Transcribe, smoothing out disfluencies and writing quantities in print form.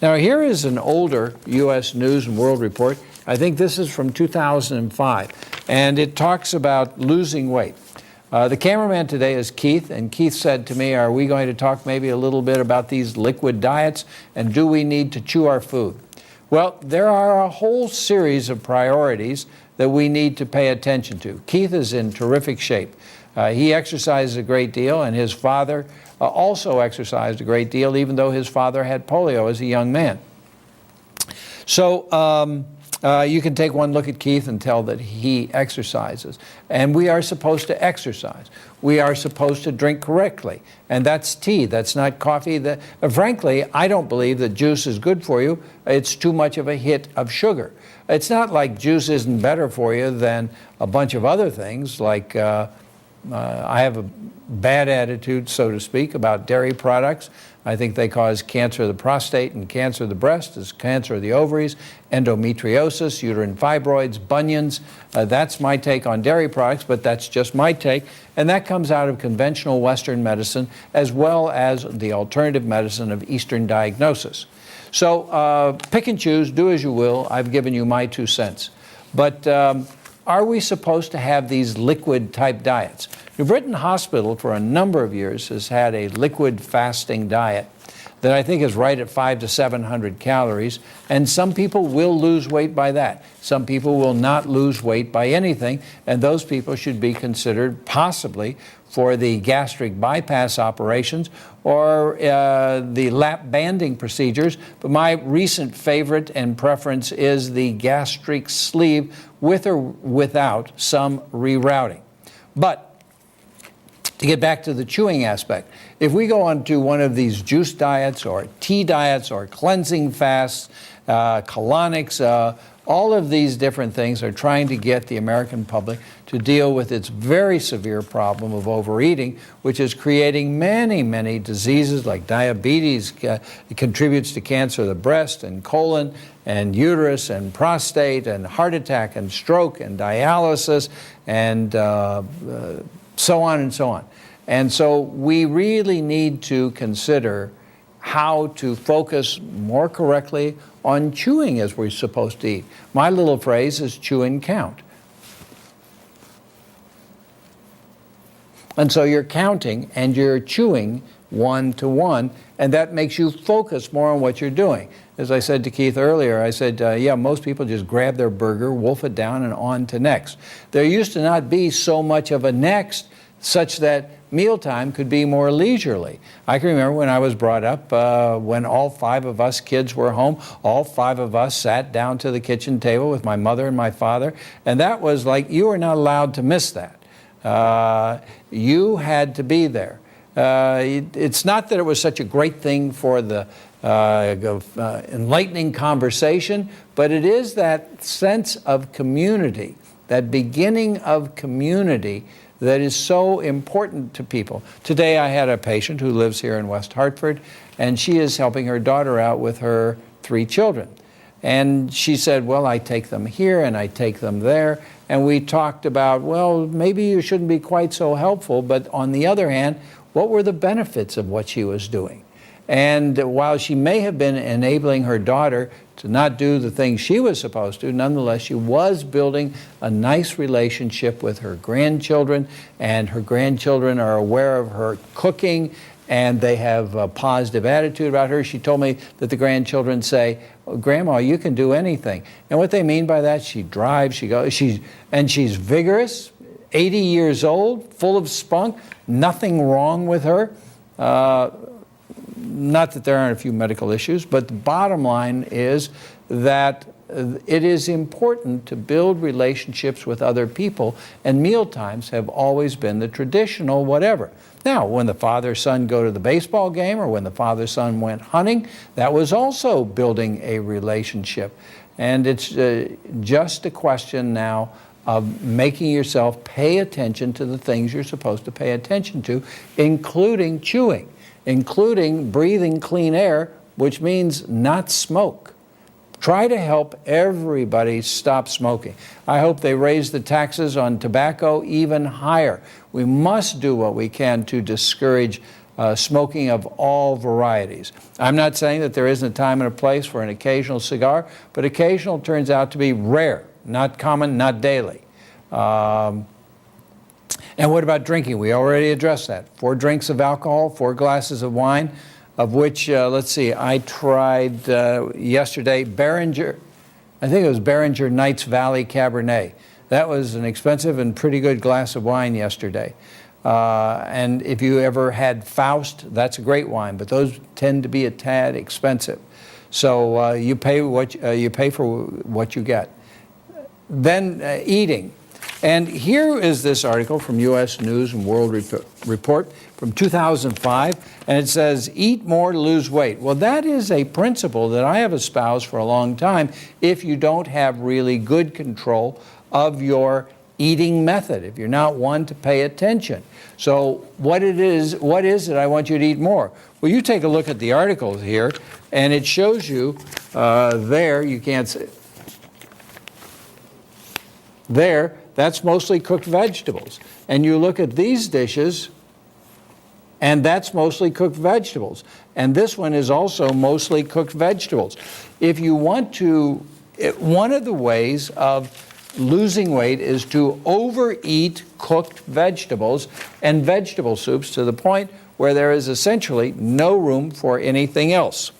Now, here is an older U.S. News and World Report. I think this is from 2005, and it talks about losing weight. The cameraman today is Keith, and Keith said to me, are we going to talk maybe a little bit about these liquid diets, and do we need to chew our food? Well, there are a whole series of priorities that we need to pay attention to. Keith is in terrific shape. He exercises a great deal, and his father also exercised a great deal, even though his father had polio as a young man. So you can take one look at Keith and tell that he exercises. And we are supposed to exercise. We are supposed to drink correctly. And that's tea. That's not coffee. Frankly, I don't believe that juice is good for you. It's too much of a hit of sugar. It's not like juice isn't better for you than a bunch of other things, like I have a bad attitude, so to speak, about dairy products. I think they cause cancer of the prostate and cancer of the breast, cancer of the ovaries, endometriosis, uterine fibroids, bunions. That's my take on dairy products, but that's just my take. And that comes out of conventional Western medicine as well as the alternative medicine of Eastern diagnosis. So pick and choose, do as you will. I've given you my 2 cents. But are we supposed to have these liquid type diets? New Britain Hospital for a number of years has had a liquid fasting diet that I think is right at 500 to 700 calories, and some people will lose weight by that. Some people will not lose weight by anything, and those people should be considered possibly for the gastric bypass operations or the lap banding procedures. But my recent favorite and preference is the gastric sleeve with or without some rerouting. But to get back to the chewing aspect, if we go on to one of these juice diets or tea diets or cleansing fasts, colonics, all of these different things are trying to get the American public to deal with its very severe problem of overeating, which is creating many, many diseases like diabetes. It contributes to cancer of the breast and colon and uterus and prostate and heart attack and stroke and dialysis and so on and so on. And so we really need to consider how to focus more correctly on chewing as we're supposed to eat. My little phrase is chew and count. And so you're counting and you're chewing one to one, and that makes you focus more on what you're doing. As I said to Keith earlier, I said, yeah, most people just grab their burger, wolf it down, and on to next. There used to not be so much of a next, such that mealtime could be more leisurely. I can remember when I was brought up, when all 5 of us kids were home, all 5 of us sat down to the kitchen table with my mother and my father, and that was like, you were not allowed to miss that. You had to be there. It's not that it was such a great thing for the enlightening conversation, but it is that sense of community, that beginning of community that is so important to people. Today I had a patient who lives here in West Hartford, and she is helping her daughter out with her 3 children. And she said, well, I take them here and I take them there. And we talked about, well, maybe you shouldn't be quite so helpful, but on the other hand, what were the benefits of what she was doing? And while she may have been enabling her daughter to not do the things she was supposed to, nonetheless, she was building a nice relationship with her grandchildren, and her grandchildren are aware of her cooking, and they have a positive attitude about her. She told me that the grandchildren say, oh, Grandma, you can do anything. And what they mean by that, she drives, she goes, she's vigorous, 80 years old, full of spunk, nothing wrong with her. Not that there aren't a few medical issues, but the bottom line is that it is important to build relationships with other people, and meal times have always been the traditional whatever. Now, when the father-son go to the baseball game or when the father-son went hunting, that was also building a relationship. And it's just a question now of making yourself pay attention to the things you're supposed to pay attention to, including chewing, including breathing clean air, which means not smoke. Try to help everybody stop smoking. I hope they raise the taxes on tobacco even higher. We must do what we can to discourage smoking of all varieties. I'm not saying that there isn't a time and a place for an occasional cigar, but occasional turns out to be rare, not common, not daily. And what about drinking? We already addressed that. 4 drinks of alcohol, 4 glasses of wine, of which, let's see, I tried yesterday Beringer, I think it was Beringer Knights Valley Cabernet. That was an expensive and pretty good glass of wine yesterday. And if you ever had Faust, that's a great wine, but those tend to be a tad expensive. So you pay for what you get. Then eating. And here is this article from U.S. News and World Report from 2005, and it says, eat more to lose weight. Well, that is a principle that I have espoused for a long time if you don't have really good control of your eating method, if you're not one to pay attention. So what is it I want you to eat more? Well, you take a look at the articles here, and it shows you there, you can't see, there, that's mostly cooked vegetables. And you look at these dishes, and that's mostly cooked vegetables. And this one is also mostly cooked vegetables. If you want to, one of the ways of losing weight is to overeat cooked vegetables and vegetable soups to the point where there is essentially no room for anything else.